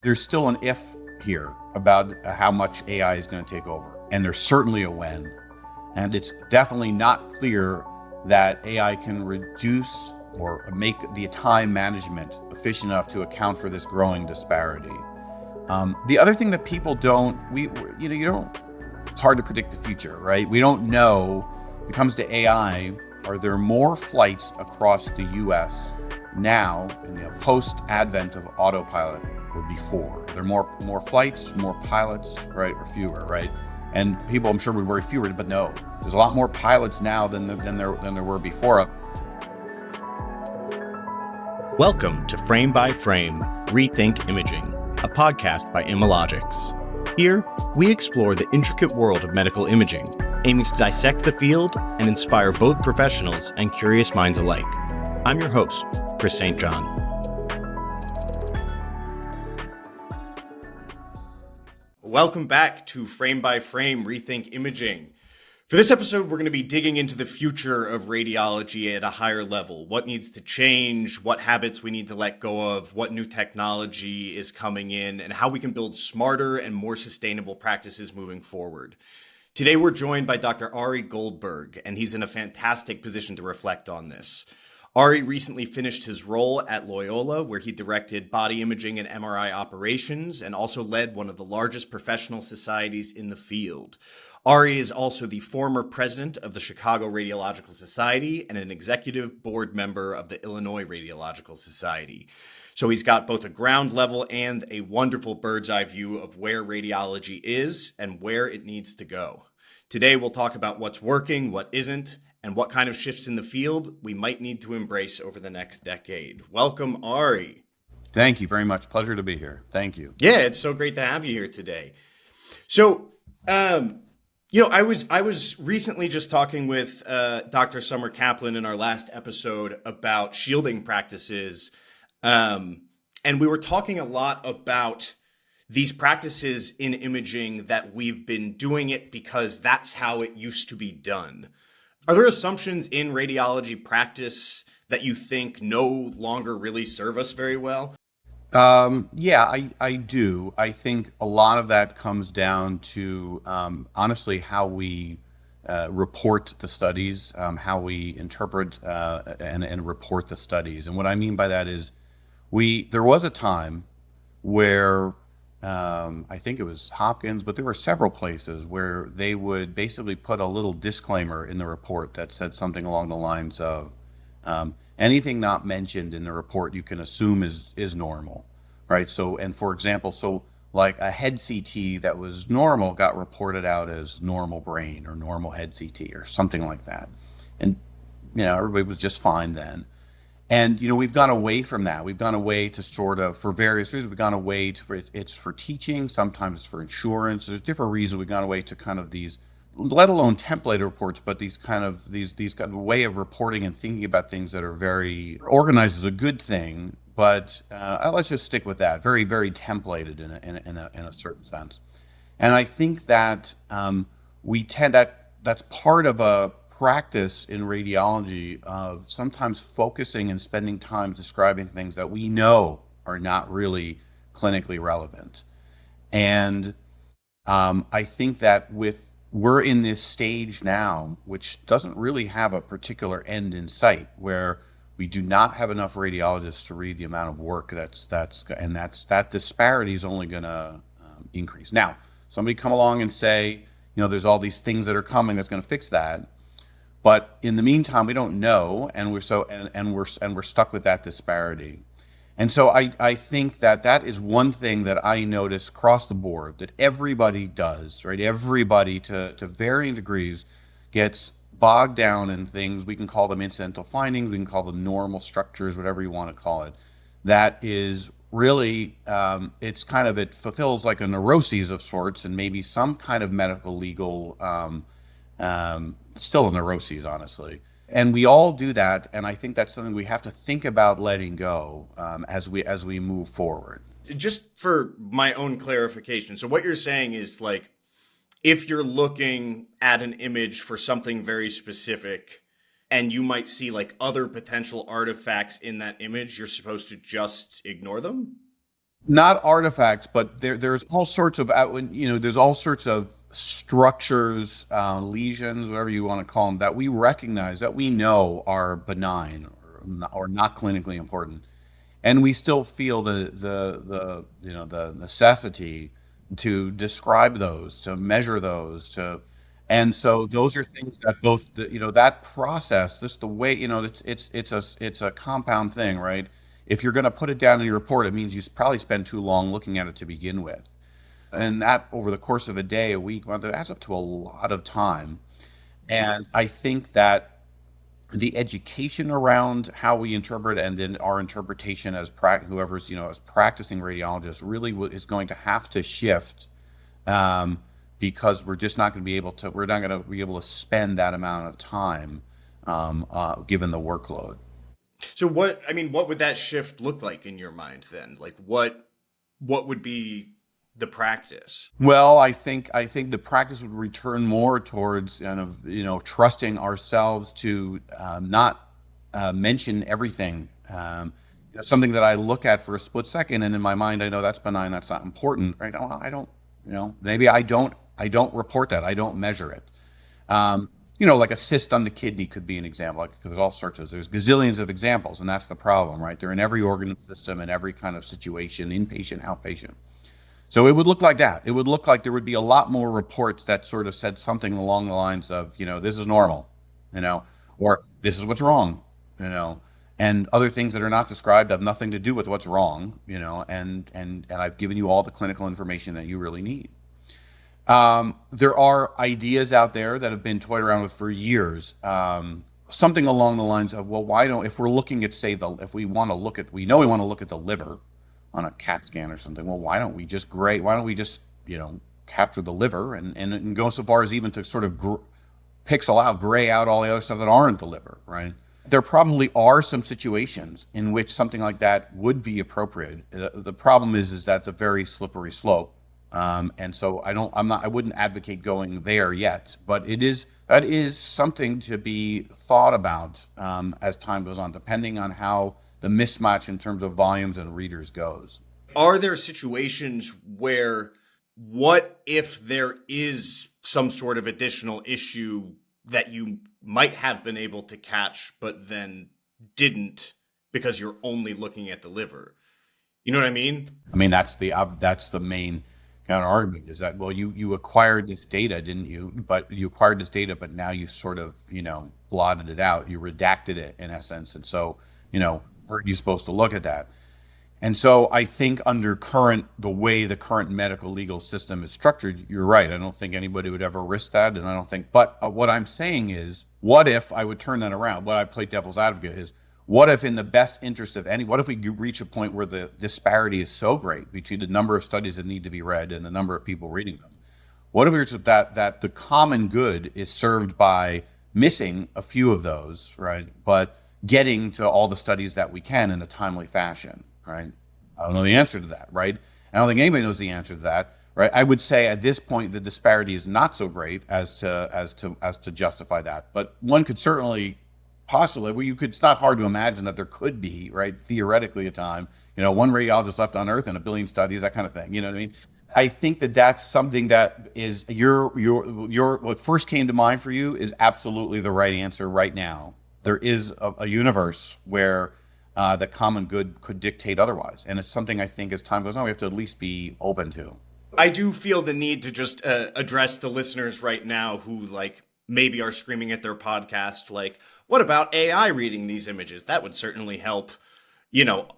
There's still an if here about how much AI is going to take over, and there's certainly a when. And it's definitely not clear that AI can reduce or make the time management efficient enough to account for this growing disparity. The other thing that people it's hard to predict the future, right? We don't know. When it comes to AI, are there more flights across the US now in the post-advent of autopilot or before? Are there more flights, more pilots, right, or fewer, right? And people, I'm sure, would worry fewer, but no, there's a lot more pilots now than there were before. Welcome to Frame by Frame, Rethink Imaging, a podcast by Radiologists. Here, we explore the intricate world of medical imaging, aiming to dissect the field and inspire both professionals and curious minds alike. I'm your host, Chris St. John. Welcome back to Frame by Frame, Rethink Imaging. For this episode, we're going to be digging into the future of radiology at a higher level. What needs to change, what habits we need to let go of, what new technology is coming in, and how we can build smarter and more sustainable practices moving forward. Today, we're joined by Dr. Ari Goldberg, and he's in a fantastic position to reflect on this. Ari recently finished his role at Loyola, where he directed Body Imaging and MRI operations and also led one of the largest professional societies in the field. Ari is also the former president of the Chicago Radiological Society and an executive board member of the Illinois Radiological Society. So he's got both a ground level and a wonderful bird's eye view of where radiology is and where it needs to go. Today, we'll talk about what's working, what isn't, and what kind of shifts in the field we might need to embrace over the next decade. Welcome, Ari. Thank you very much. Pleasure to be here. Thank you. Yeah, it's so great to have you here today. So, I was recently just talking with Dr. Summer Kaplan in our last episode about shielding practices, and we were talking a lot about these practices in imaging that we've been doing it because that's how it used to be done. Are there assumptions in radiology practice that you think no longer really serve us very well? I do. I think a lot of that comes down to, honestly, how we report the studies, how we interpret and report the studies. And what I mean by that is there was a time where I think it was Hopkins, but there were several places where they would basically put a little disclaimer in the report that said something along the lines of, anything not mentioned in the report you can assume is normal, right? So, and for example, like a head CT that was normal got reported out as normal brain or normal head CT or something like that. And, everybody was just fine then. And, we've gone away from that. We've gone away to sort of, for various reasons, we've gone away to, it's for teaching, sometimes it's for insurance. There's different reasons we've gone away to kind of these, let alone template reports, but these kind of way of reporting and thinking about things that are very organized is a good thing, but let's just stick with that. Very, very templated in a certain sense. And I think that that's part of a practice in radiology of sometimes focusing and spending time describing things that we know are not really clinically relevant. And I think that we're in this stage now, which doesn't really have a particular end in sight, where we do not have enough radiologists to read the amount of work that disparity is only going to increase. Now, somebody come along and say, there's all these things that are coming that's going to fix that. But in the meantime, we don't know, and we're stuck with that disparity. And so I think that is one thing that I notice across the board that everybody does, right? Everybody to varying degrees gets bogged down in things. We can call them incidental findings, we can call them normal structures, whatever you want to call it. That is really, it fulfills like a neuroses of sorts and maybe some kind of medical legal still a neuroses, honestly. And we all do that, and I think that's something we have to think about letting go as we move forward. Just for my own clarification, so what you're saying is, like, if you're looking at an image for something very specific and you might see like other potential artifacts in that image, you're supposed to just ignore them? Not artifacts, but there's all sorts of there's all sorts of structures, lesions, whatever you want to call them, that we recognize, that we know are benign or not clinically important, and we still feel the necessity to describe those, to measure those, and so those are things that both that process, just the way, it's a compound thing, right? If you're going to put it down in your report, it means you probably spend too long looking at it to begin with, and that over the course of a day, a week, month, it adds up to a lot of time. And I think that the education around how we interpret, and then our interpretation as whoever's as practicing radiologists, really is going to have to shift, because we're just not going to be able to. We're not going to be able to spend that amount of time, given the workload. So what would that shift look like in your mind then? Like what would be the practice? Well, I think the practice would return more towards kind of trusting ourselves to, not mention everything. Something that I look at for a split second, and in my mind I know that's benign, that's not important, right? I don't, maybe I don't report that, I don't measure it. Like a cyst on the kidney could be an example, because there's all sorts of, there's gazillions of examples, and that's the problem, right? They're in every organ system, in every kind of situation, inpatient, outpatient. So it would look like that. It would look like there would be a lot more reports that sort of said something along the lines of, this is normal, or this is what's wrong, and other things that are not described have nothing to do with what's wrong, and I've given you all the clinical information that you really need. There are ideas out there that have been toyed around with for years. Something along the lines of, well, why don't, if we're looking at, say, if we want to look at, we know we want to look at the liver on a CAT scan or something. Well, why don't we just capture the liver, and go so far as even to sort of pixel out, gray out all the other stuff that aren't the liver, right? There probably are some situations in which something like that would be appropriate. The problem is that's a very slippery slope. And so I wouldn't advocate going there yet, but that is something to be thought about, as time goes on, depending on how the mismatch in terms of volumes and readers goes. Are there situations where, what if there is some sort of additional issue that you might have been able to catch, but then didn't because you're only looking at the liver? You know what I mean? I mean, that's the main counter argument, is that, well, you acquired this data, didn't you? But you acquired this data, but now you sort of, blotted it out. You redacted it in essence. And so, weren't you supposed to look at that? And so I think under the way the current medical legal system is structured, you're right. I don't think anybody would ever risk that. And I don't think, but what I'm saying is, what if I would turn that around? What I play devil's advocate is, what if in the best interest of what if we reach a point where the disparity is so great between the number of studies that need to be read and the number of people reading them? What if it's that the common good is served by missing a few of those, right? But getting to all the studies that we can in a timely fashion, right? I don't know the answer to that, right? I don't think anybody knows the answer to that, right? I would say at this point the disparity is not so great as to justify that, but one could certainly possibly, it's not hard to imagine that there could be, right, theoretically, a time, one radiologist left on Earth and a billion studies, that kind of thing. You know what I mean? I think that's something that is what first came to mind for you is absolutely the right answer right now. There is a universe where the common good could dictate otherwise, and it's something I think as time goes on we have to at least be open to. I do feel the need to just address the listeners right now who maybe are screaming at their podcast, what about AI reading these images? That would certainly help,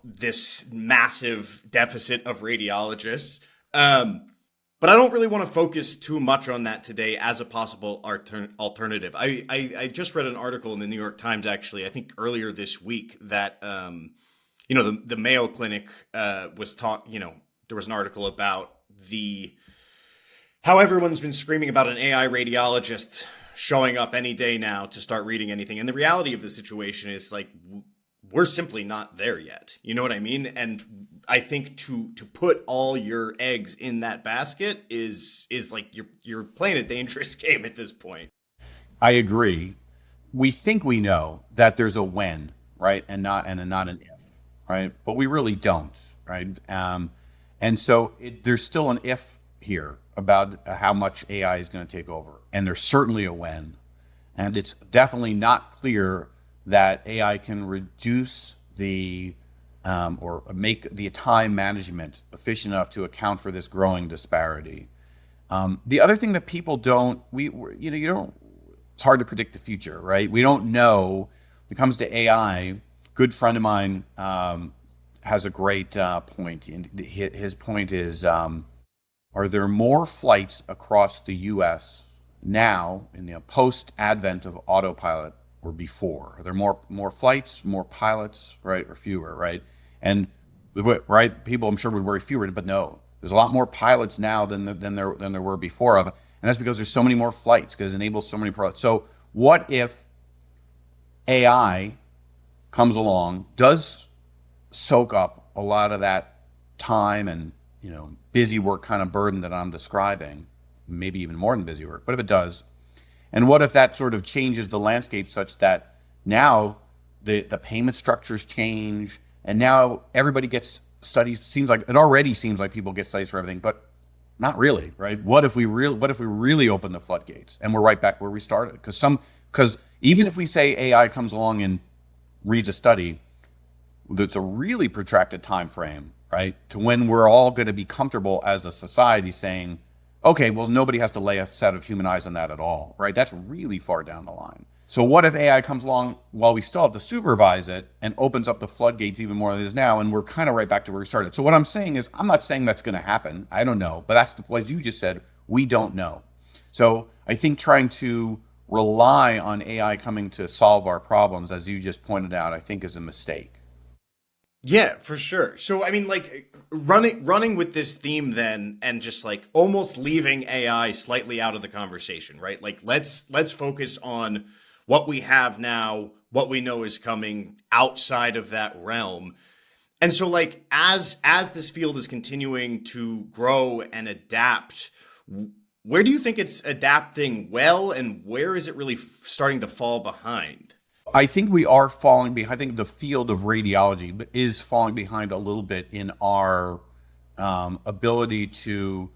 this massive deficit of radiologists. But I don't really want to focus too much on that today as a possible alternative. I just read an article in the New York Times, actually, I think earlier this week, that, the Mayo Clinic was there was an article about how everyone's been screaming about an AI radiologist showing up any day now to start reading anything. And the reality of the situation is we're simply not there yet. You know what I mean? And I think to put all your eggs in that basket is you're playing a dangerous game at this point. I agree. We think we know that there's a when, right? And not an if, right? But we really don't, right? And so there's still an if here about how much AI is going to take over. And there's certainly a when. And it's definitely not clear that AI can reduce or make the time management efficient enough to account for this growing disparity. The other thing that people it's hard to predict the future, right? We don't know. When it comes to AI, a good friend of mine has a great point. His point is, are there more flights across the U.S. now in the post-advent of autopilot or before? Are there more flights, more pilots, right, or fewer, right? And right, people I'm sure would worry fewer, but no, there's a lot more pilots now than there were before of, and that's because there's so many more flights because it enables so many pilots. So what if AI comes along, does soak up a lot of that time and busy work kind of burden that I'm describing, maybe even more than busy work, but if it does, and what if that sort of changes the landscape such that now the payment structures change, and now everybody gets studies? It already seems like people get studies for everything, but not really, right? What if we really open the floodgates and we're right back where we started? Because even if we say AI comes along and reads a study, that's a really protracted time frame, right, to when we're all going to be comfortable as a society saying, okay, well, nobody has to lay a set of human eyes on that at all, right? That's really far down the line. So what if AI comes along while we still have to supervise it and opens up the floodgates even more than it is now, and we're kind of right back to where we started? So what I'm saying is, I'm not saying that's going to happen. I don't know. But that's the place you just said, we don't know. So I think trying to rely on AI coming to solve our problems, as you just pointed out, I think is a mistake. Yeah, for sure. So, I mean, like running with this theme then, and just like almost leaving AI slightly out of the conversation, right? Like let's focus on what we have now, what we know is coming outside of that realm. And so, like as this field is continuing to grow and adapt, where do you think it's adapting well, and where is it really starting to fall behind? I think we are falling behind. I think the field of radiology is falling behind a little bit in our ability to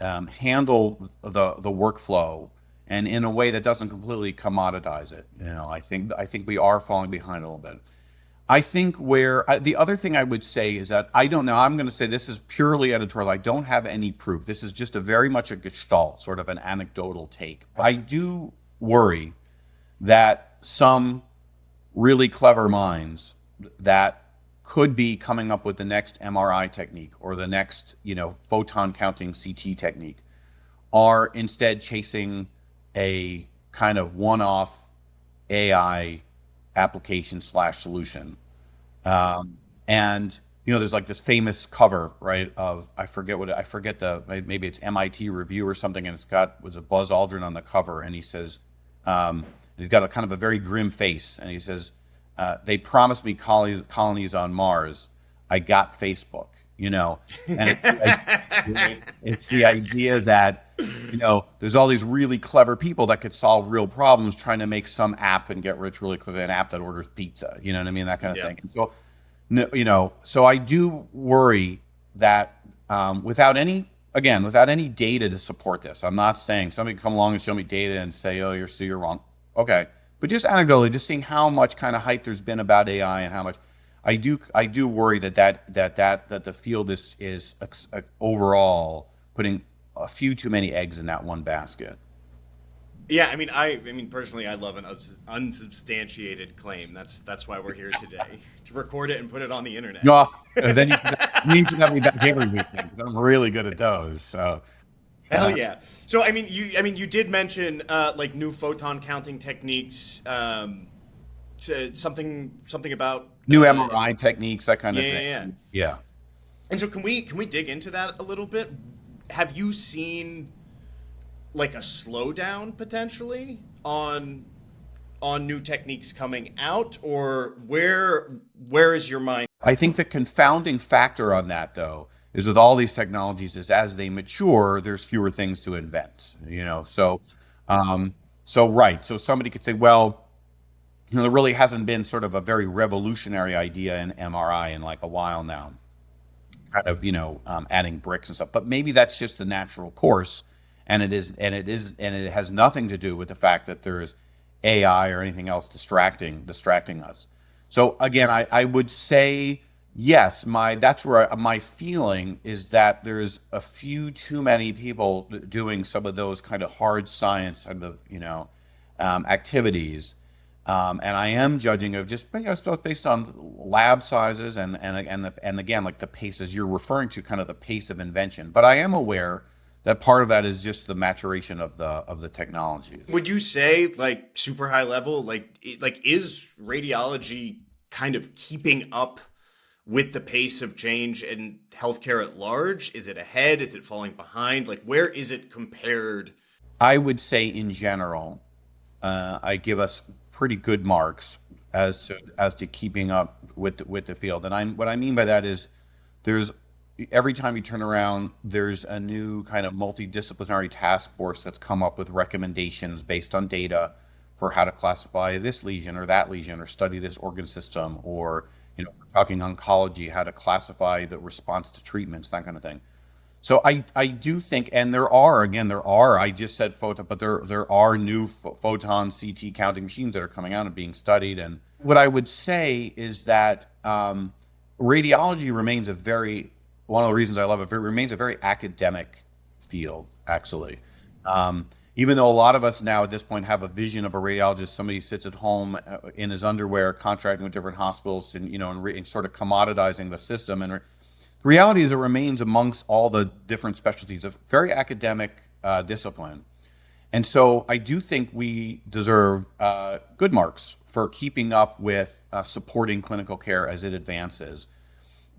handle the workflow, and in a way that doesn't completely commoditize it. I think we are falling behind a little bit. I think the other thing I would say is that I don't know. I'm going to say this is purely editorial. I don't have any proof. This is just a very much a gestalt, sort of an anecdotal take. I do worry that some really clever minds that could be coming up with the next MRI technique or the next, photon counting CT technique are instead chasing a kind of one-off AI application / solution. And there's like this famous cover, right, of maybe it's MIT Review or something, and was a Buzz Aldrin on the cover, and he says, he's got a kind of a very grim face, and he says, they promised me colonies on Mars. I got Facebook, and it's the idea that, there's all these really clever people that could solve real problems trying to make some app and get rich really quickly, an app that orders pizza, you know what I mean? That kind of thing. And so I do worry that without any data to support this, I'm not saying somebody can come along and show me data and say, oh, you're wrong. Okay. But just anecdotally, just seeing how much kind of hype there's been about AI and how much I do worry that the field is overall putting a few too many eggs in that one basket. Yeah, I mean, personally, I love an unsubstantiated claim. That's why we're here today, to record it and put it on the internet. No, then you need to have me back every week, because I'm really good at those. So. Hell yeah! So you did mention like new photon counting techniques, something about new MRI techniques, that kind of thing. Yeah. And so can we dig into that a little bit? Have you seen like a slowdown potentially on new techniques coming out, or where is your mind? I think the confounding factor on that, though, is with all these technologies is as they mature, there's fewer things to invent, So somebody could say, well, there really hasn't been sort of a very revolutionary idea in MRI in like a while now. kind of, adding bricks and stuff. But maybe that's just the natural course, and it has nothing to do with the fact that there's AI or anything else distracting us. So again, I would say yes. That's where my feeling is that there's a few too many people doing some of those kind of hard science kind of activities. And I am judging of just stuff based on lab sizes and again, like the paces you're referring to, kind of the pace of invention. But I am aware that part of that is just the maturation of the technology. Would you say, like, super high level, is radiology kind of keeping up with the pace of change in healthcare at large? Is it ahead? Is it falling behind? Like, where is it compared? I would say in general, I give us pretty good marks as to keeping up with the field. And what I mean by that is there's every time you turn around, there's a new kind of multidisciplinary task force that's come up with recommendations based on data for how to classify this lesion or that lesion, or study this organ system, or if we're talking oncology, how to classify the response to treatments, that kind of thing. So I do think, and there are, I just said photon, but there are new photon CT counting machines that are coming out and being studied. And what I would say is that radiology remains one of the reasons I love it, remains a very academic field, actually. Even though a lot of us now at this point have a vision of a radiologist, somebody sits at home in his underwear, contracting with different hospitals, and and sort of commoditizing the system. And the reality is, it remains amongst all the different specialties a very academic discipline. And so I do think we deserve good marks for keeping up with supporting clinical care as it advances.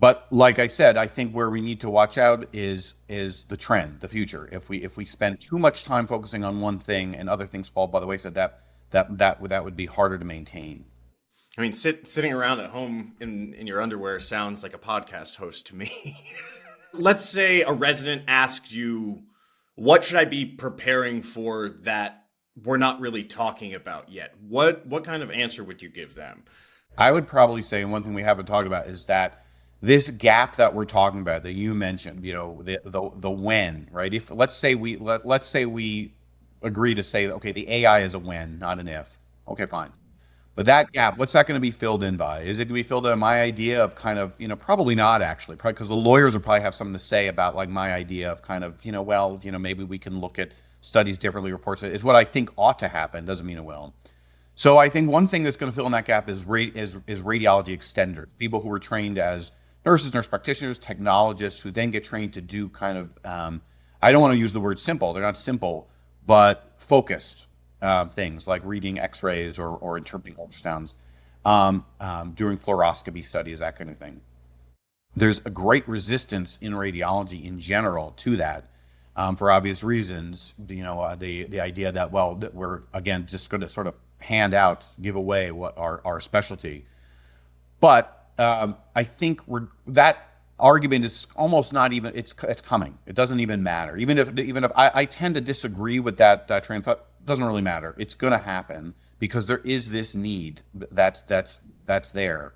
But like I said, I think where we need to watch out is the trend, the future. If we spend too much time focusing on one thing and other things fall by the wayside, that would be harder to maintain. I mean, sitting around at home in your underwear sounds like a podcast host to me. Let's say a resident asked you, what should I be preparing for that we're not really talking about yet? What kind of answer would you give them? I would probably say, and one thing we haven't talked about is that this gap that we're talking about, that you mentioned, the when, right? If let's say we agree to say, okay, the AI is a when, not an if. Okay, fine. But that gap, what's that going to be filled in by? Is it going to be filled in by my idea of kind of, probably not actually, probably because the lawyers will probably have something to say about like my idea of kind of, maybe we can look at studies differently, reports. It's what I think ought to happen, doesn't mean it will. So I think one thing that's going to fill in that gap is radiology extenders, people who are trained as nurses, nurse practitioners, technologists, who then get trained to do kind of, I don't want to use the word simple, they're not simple, but focused things like reading x-rays or interpreting ultrasounds, doing fluoroscopy studies, that kind of thing. There's a great resistance in radiology in general to that, for obvious reasons. The idea that, that we're, again, just going to sort of give away what our specialty. But I think that argument is almost not even, it's coming. It doesn't even matter. Even if I tend to disagree with that train of thought, it doesn't really matter. It's going to happen because there is this need that's there.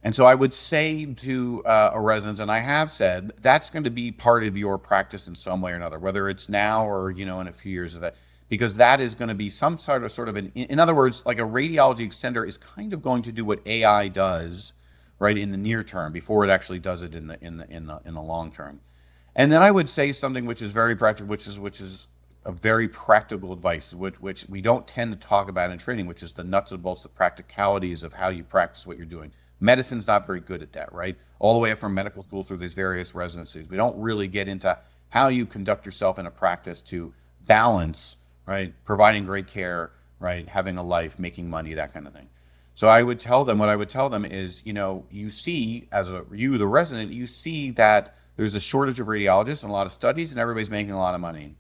And so I would say to a resident, and I have said, that's going to be part of your practice in some way or another, whether it's now or in a few years of that, because that is going to be some sort of in other words, like a radiology extender is kind of going to do what AI does, right, in the near term before it actually does it in the long term. And then I would say something which is very practical, which is a very practical advice, which we don't tend to talk about in training, which is the nuts and bolts, the practicalities of how you practice what you're doing. Medicine's not very good at that, right? All the way up from medical school through these various residencies. We don't really get into how you conduct yourself in a practice to balance, right, providing great care, right, having a life, making money, that kind of thing. So what I would tell them is, you see, the resident, you see that there's a shortage of radiologists and a lot of studies and everybody's making a lot of money.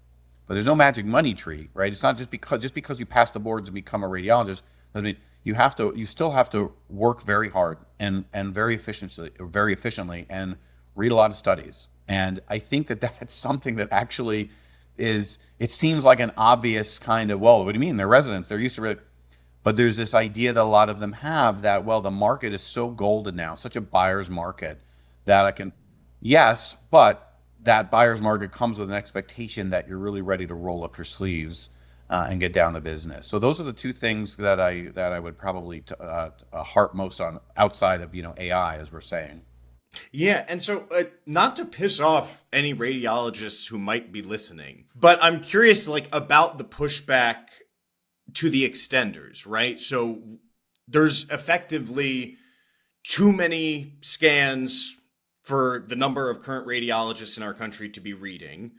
But there's no magic money tree, right? It's not just because you pass the boards and become a radiologist, doesn't mean you still have to work very hard and very efficiently and read a lot of studies. And I think that's something that actually it seems like an obvious kind of, what do you mean? They're residents, they're used to it. But there's this idea that a lot of them have that, the market is so golden now, such a buyer's market, that Yes, but that buyer's market comes with an expectation that you're really ready to roll up your sleeves and get down to business. So those are the two things that I would probably harp most on outside of AI, as we're saying. Yeah, and so not to piss off any radiologists who might be listening, but I'm curious like about the pushback to the extenders, right? So there's effectively too many scans for the number of current radiologists in our country to be reading.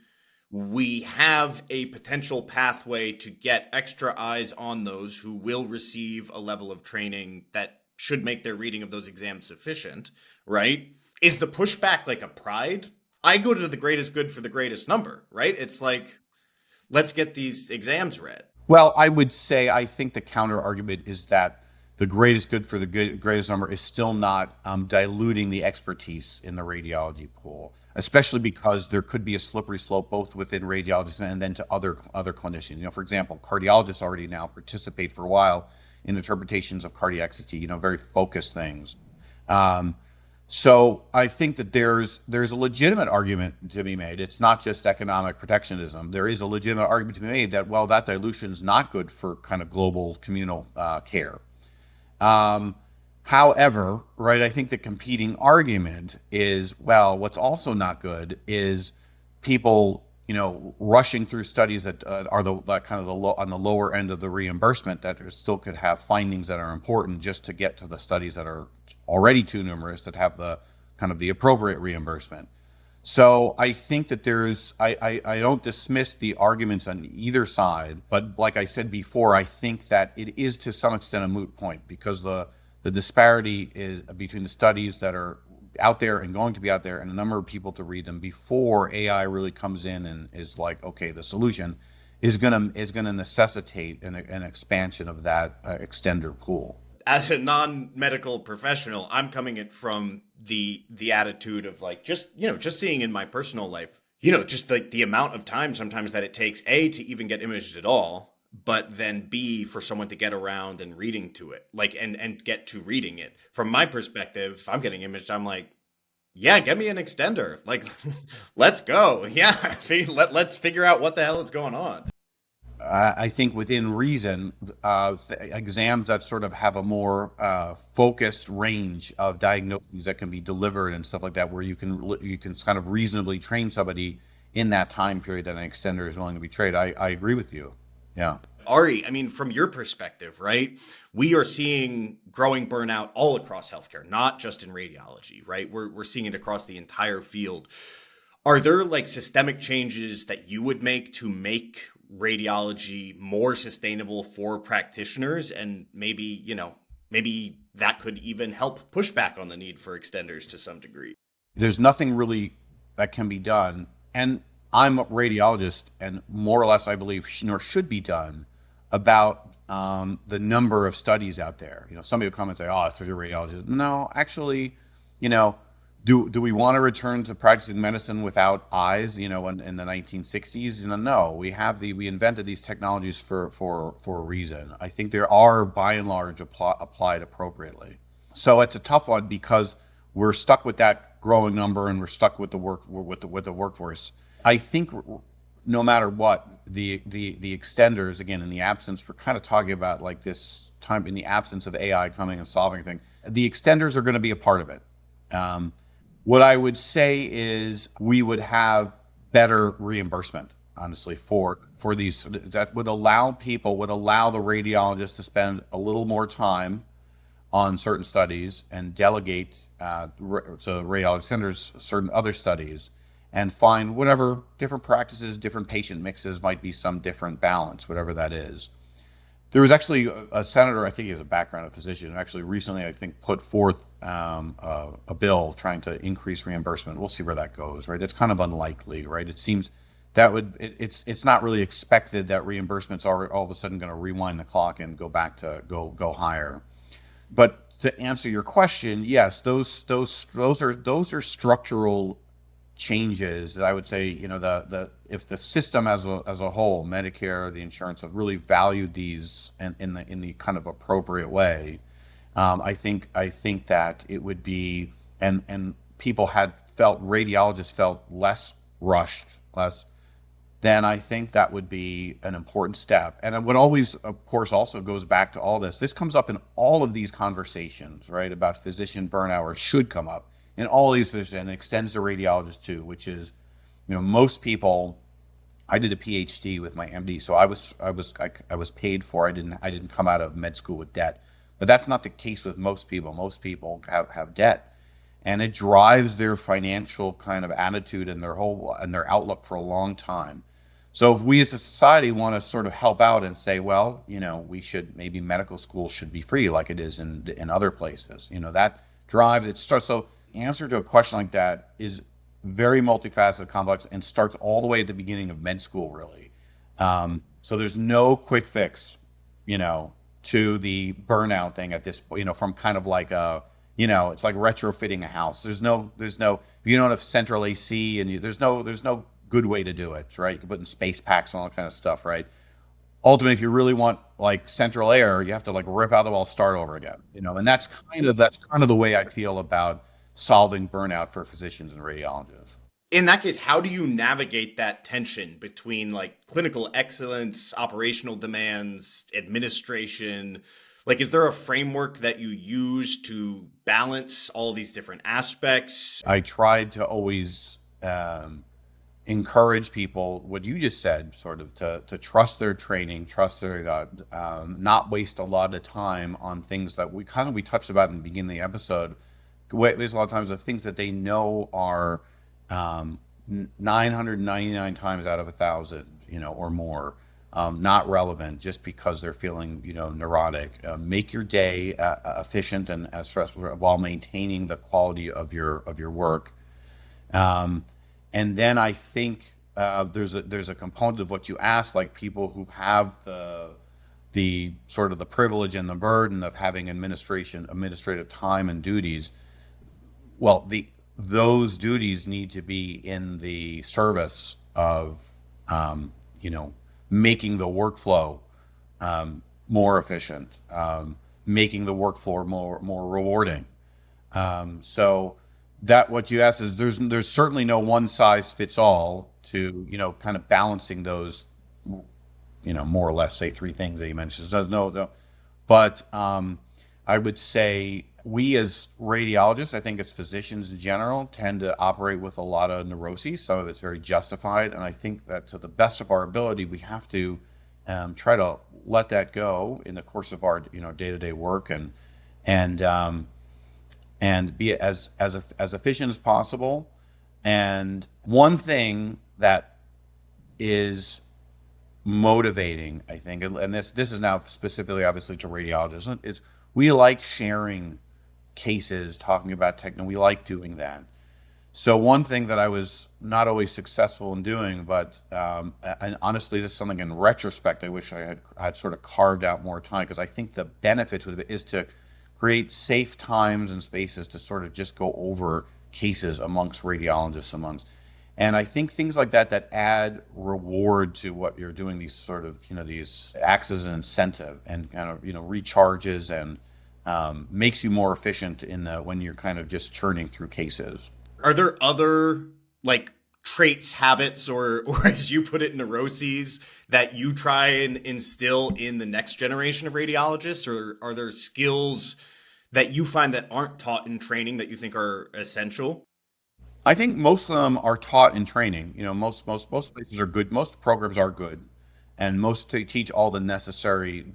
We have a potential pathway to get extra eyes on those who will receive a level of training that should make their reading of those exams sufficient, right? Is the pushback like a pride? I go to the greatest good for the greatest number, right? It's like, let's get these exams read. Well, I would say I think the counter argument is that the greatest good for the greatest number is still not diluting the expertise in the radiology pool, especially because there could be a slippery slope both within radiologists and then to other clinicians. For example, cardiologists already now participate for a while in interpretations of cardiac CT, very focused things. So I think that there's a legitimate argument to be made. It's not just economic protectionism. There is a legitimate argument to be made that, well, that dilution is not good for kind of global communal care. However, right, I think the competing argument is, well, what's also not good is people, rushing through studies that are on the lower end of the reimbursement that still could have findings that are important just to get to the studies that are already too numerous that have the kind of the appropriate reimbursement. So I think that I don't dismiss the arguments on either side, but like I said before, I think that it is to some extent a moot point because the disparity is between the studies that are out there and going to be out there and a number of people to read them before AI really comes in and is like, okay, the solution is gonna necessitate an expansion of that extender pool. As a non-medical professional, I'm coming it from the attitude of like just seeing in my personal life, just like the amount of time sometimes that it takes A to even get images at all, but then B for someone to get around and reading to it, like and get to reading it. From my perspective, if I'm getting imaged, I'm like, yeah, get me an extender. Like, let's go. Yeah, let's figure out what the hell is going on. I think within reason, exams that sort of have a more focused range of diagnoses that can be delivered and stuff like that, where you can kind of reasonably train somebody in that time period that an extender is willing to be trained. I agree with you. Yeah. Ari, I mean, from your perspective, right? We are seeing growing burnout all across healthcare, not just in radiology, right? We're seeing it across the entire field. Are there like systemic changes that you would make to make radiology more sustainable for practitioners? And maybe that could even help push back on the need for extenders to some degree. There's nothing really that can be done. And I'm a radiologist, and more or less, I believe, should be done about the number of studies out there. Somebody will come and say, "Oh, it's for your radiologist." No, actually, do we want to return to practicing medicine without eyes? In the 1960s, no. We invented these technologies for a reason. I think there are, by and large, applied appropriately. So it's a tough one because we're stuck with that growing number, and we're stuck with the workforce. I think no matter what, the extenders, again, in the absence, we're kind of talking about like this time in the absence of AI coming and solving things, the extenders are going to be a part of it. What I would say is we would have better reimbursement, honestly, for these that would allow the radiologists to spend a little more time on certain studies and delegate to radiology centers certain other studies and find whatever different practices, different patient mixes might be some different balance, whatever that is. There was actually a senator, I think he has a background of physician, who actually recently, I think, put forth a bill trying to increase reimbursement. We'll see where that goes, right? It's kind of unlikely, right? It seems it's not really expected that reimbursements are all of a sudden going to rewind the clock and go back to go higher. But to answer your question, yes, those are structural changes that I would say, if the system as a whole, Medicare, the insurance, have really valued these in the kind of appropriate way, I think that it would be, and people had radiologists felt less rushed, then I think that would be an important step. And what always, of course, also goes back to all this. This comes up in all of these conversations, right, about physician burnout, or should come up in all these physicians, and it extends to radiologists too, which is, most people. I did a PhD with my MD, so I was paid for. I didn't come out of med school with debt, but that's not the case with most people. Most people have debt, and it drives their financial kind of attitude and their outlook for a long time. So if we as a society want to sort of help out and say, well, maybe medical school should be free like it is in other places, that drives it. So the answer to a question like that is very multifaceted, complex, and starts all the way at the beginning of med school, really. So there's no quick fix, to the burnout thing at this point, from kind of like it's like retrofitting a house. There's no, you don't have central AC, and there's no good way to do it, right? You can put in space packs and all that kind of stuff, right? Ultimately, if you really want like central air, you have to like rip out the wall, start over again, and that's kind of the way I feel about solving burnout for physicians and radiologists. In that case, how do you navigate that tension between like clinical excellence, operational demands, administration? Like, is there a framework that you use to balance all these different aspects? I tried to always encourage people, what you just said, sort of to trust their training, trust their not waste a lot of time on things that we touched about in the beginning of the episode. Waste a lot of times of things that they know are 999 times out of 1,000, or more, not relevant, just because they're feeling, neurotic. Make your day efficient and as stressful while maintaining the quality of your work. And then I think there's a component of what you asked, like people who have the sort of the privilege and the burden of having administrative time and duties. Well, those duties need to be in the service of, making the workflow more efficient, making the workflow more rewarding. So that what you asked is there's certainly no one size fits all to kind of balancing those more or less, say, three things that you mentioned. So no, but I would say we as radiologists, I think as physicians in general, tend to operate with a lot of neuroses. Some of it's very justified, and I think that to the best of our ability, we have to try to let that go in the course of our day-to-day work and be as efficient as possible. And one thing that is motivating, I think, and this is now specifically obviously to radiologists, is we like sharing cases, talking about technology. We like doing that. So one thing that I was not always successful in doing, but and honestly, this is something in retrospect I wish I had sort of carved out more time, because I think the benefits of it is to create safe times and spaces to sort of just go over cases amongst radiologists, and I think things like that add reward to what you're doing, these sort of, these acts as an incentive and kind of, recharges and makes you more efficient when you're kind of just churning through cases. Are there other like traits, habits, or as you put it, neuroses that you try and instill in the next generation of radiologists? Or are there skills that you find that aren't taught in training that you think are essential? I think most of them are taught in training. Most places are good. Most programs are good, and most teach all the necessary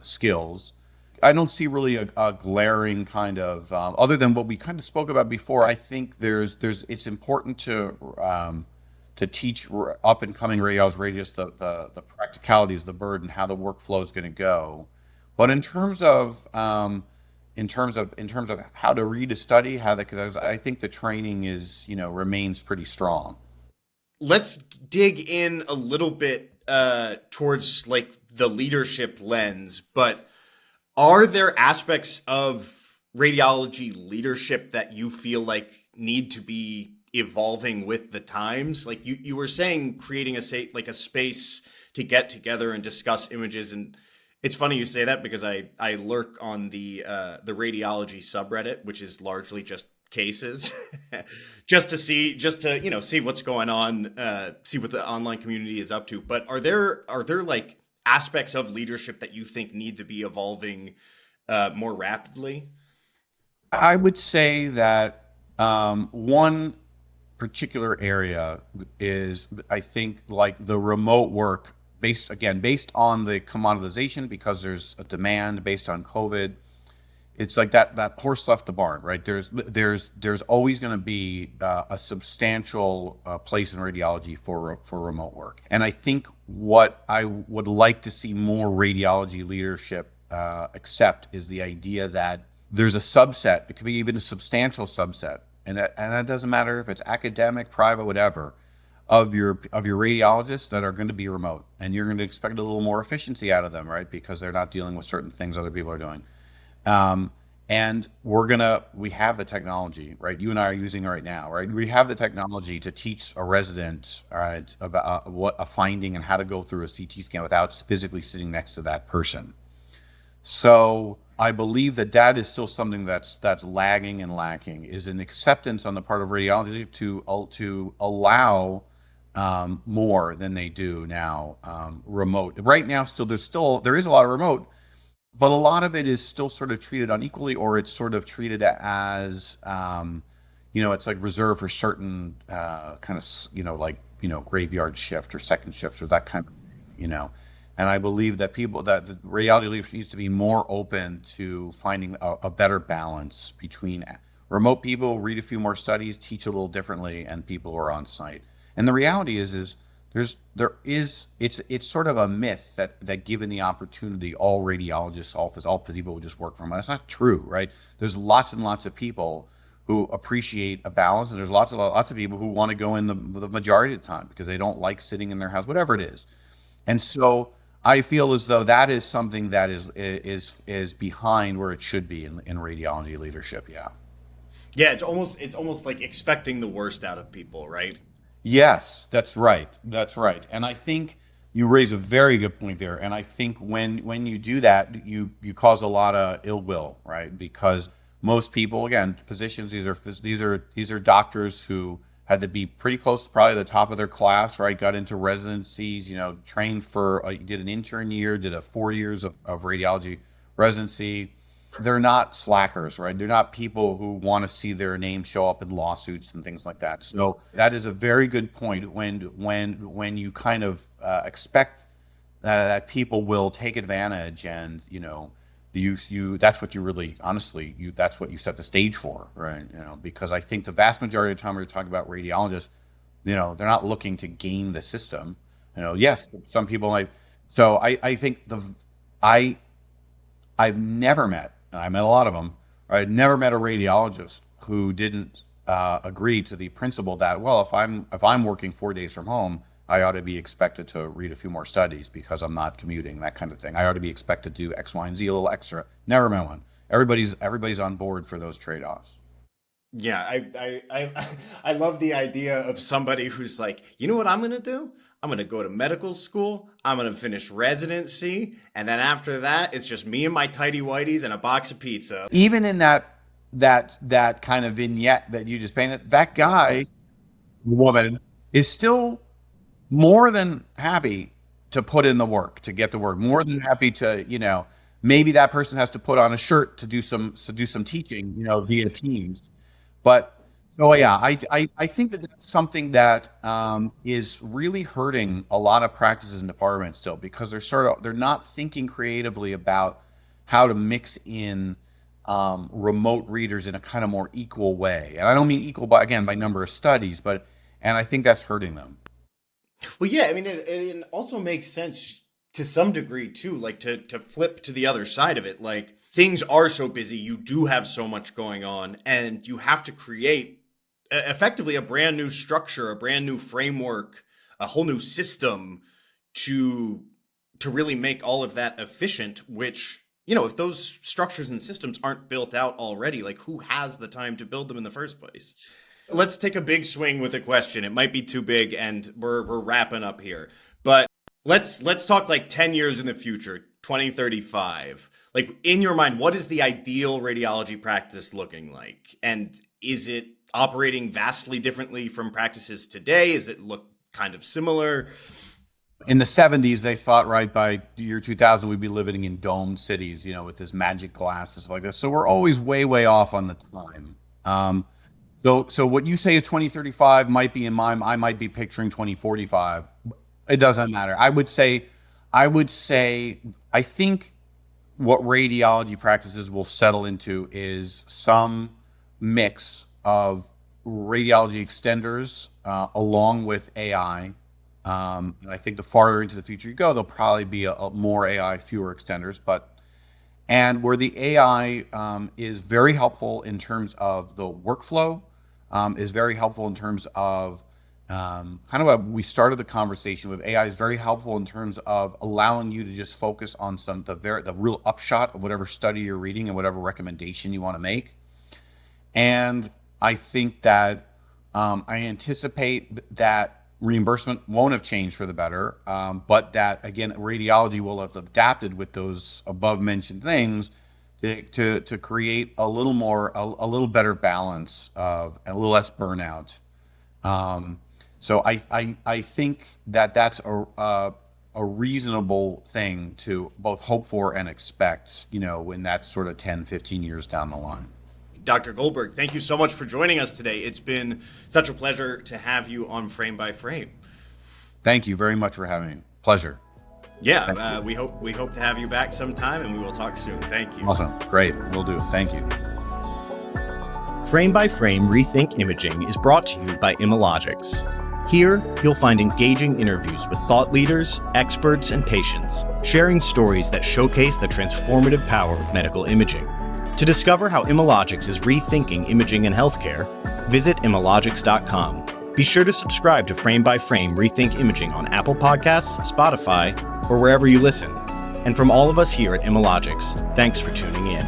skills. I don't see really a glaring kind of other than what we kind of spoke about before. I think it's important to teach up and coming radiologists the practicalities, the burden, how the workflow is going to go. But in terms of how to read a study, I think the training is remains pretty strong. Let's dig in a little bit towards like the leadership lens, but are there aspects of radiology leadership that you feel like need to be evolving with the times? Like you were saying, creating a space to get together and discuss images. And it's funny you say that, because I lurk on the radiology subreddit, which is largely just cases just to see what's going on, see what the online community is up to. But are there like aspects of leadership that you think need to be evolving more rapidly? I would say that one particular area is, I think, like the remote work based on the commoditization, because there's a demand based on COVID. It's like that horse left the barn, right? There's always going to be a substantial place in radiology for remote work, and I think what I would like to see more radiology leadership accept is the idea that there's a subset. It could be even a substantial subset, and that doesn't matter if it's academic, private, whatever, of your radiologists that are going to be remote, and you're going to expect a little more efficiency out of them, right? Because they're not dealing with certain things other people are doing. And we have the technology, right? You and I are using it right now, right? We have the technology to teach a resident, all right, about what a finding and how to go through a CT scan without physically sitting next to that person. So I believe that is still something that's lagging and lacking, is an acceptance on the part of radiology to allow more than they do now remote. Right now, there is a lot of remote, but a lot of it is still sort of treated unequally, or it's sort of treated as it's like reserved for certain kind of graveyard shift or second shift or that kind of And I believe that the radiology leadership needs to be more open to finding a better balance between remote people, read a few more studies, teach a little differently, and people who are on site. And the reality is it's sort of a myth that given the opportunity, all radiologists, all people would just work from home. That's not true, right? There's lots and lots of people who appreciate a balance, and there's lots of people who want to go in the majority of the time because they don't like sitting in their house, whatever it is. And so I feel as though that is something that is behind where it should be in radiology leadership. Yeah. Yeah, it's almost like expecting the worst out of people, right? Yes, that's right. That's right. And I think you raise a very good point there. And I think when you do that, you cause a lot of ill will, right? Because most people, again, physicians, these are doctors who had to be pretty close to probably the top of their class, right? Got into residencies, trained did an intern year, did a 4 years of radiology residency. They're not slackers, right? They're not people who want to see their name show up in lawsuits and things like that. So that is a very good point when you kind of expect that people will take advantage, and that's what you really, honestly, that's what you set the stage for, right? Because I think the vast majority of the time we're talking about radiologists, they're not looking to game the system. Yes, some people might. So I think I've never met, and I met a lot of them, I've never met a radiologist who didn't agree to the principle that, well, if I'm working 4 days from home, I ought to be expected to read a few more studies because I'm not commuting, that kind of thing. I ought to be expected to do X, Y, and Z, a little extra. Never met one. Everybody's on board for those trade-offs. Yeah, I love the idea of somebody who's like, you know what I'm gonna do? I'm gonna go to medical school. I'm gonna finish residency, and then after that, it's just me and my tidy whities and a box of pizza. Even in that kind of vignette that you just painted, that guy, woman, is still more than happy to put in the work, to get the work. More than happy to, maybe that person has to put on a shirt to do some teaching, via Teams. But yeah, I think that's something that is really hurting a lot of practices and departments still, because they're not thinking creatively about how to mix in remote readers in a kind of more equal way. And I don't mean equal by number of studies, and I think that's hurting them. Well, yeah, I mean, it also makes sense to some degree too, like to flip to the other side of it. Like, things are so busy, you do have so much going on, and you have to create effectively a brand new structure, a brand new framework, a whole new system to really make all of that efficient, which, if those structures and systems aren't built out already, like, who has the time to build them in the first place? Let's take a big swing with a question. It might be too big, and we're wrapping up here. But let's talk like 10 years in the future, 2035. Like, in your mind, what is the ideal radiology practice looking like? And Is it operating vastly differently from practices today? Does it look kind of similar? In the 70s, they thought, right, by the year 2000, we'd be living in domed cities, with this magic glass and stuff like this. So we're always way, way off on the time. So what you say is 2035 might be in mind. I might be picturing 2045. It doesn't matter. I would say, I think what radiology practices will settle into is some mix of radiology extenders along with AI. And I think the farther into the future you go, there'll probably be a more AI, fewer extenders. And where the AI is very helpful in terms of the workflow, is very helpful in terms of we started the conversation with. AI is very helpful in terms of allowing you to just focus on the real upshot of whatever study you're reading and whatever recommendation you want to make. And I think that I anticipate that reimbursement won't have changed for the better, but that, again, radiology will have adapted with those above mentioned things to create a little better balance of, and a little less burnout. So I think that that's a reasonable thing to both hope for and expect, when that's sort of 10, 15 years down the line. Dr. Goldberg, thank you so much for joining us today. It's been such a pleasure to have you on Frame by Frame. Thank you very much for having me. Pleasure. Yeah, we hope to have you back sometime, and we will talk soon. Thank you. Awesome. Great. Will do. Thank you. Frame by Frame Rethink Imaging is brought to you by Radiologists. Here, you'll find engaging interviews with thought leaders, experts, and patients, sharing stories that showcase the transformative power of medical imaging. To discover how Radiologists is rethinking imaging in healthcare, visit radiologists.com. Be sure to subscribe to Frame by Frame Rethink Imaging on Apple Podcasts, Spotify, or wherever you listen. And from all of us here at Radiologists, thanks for tuning in.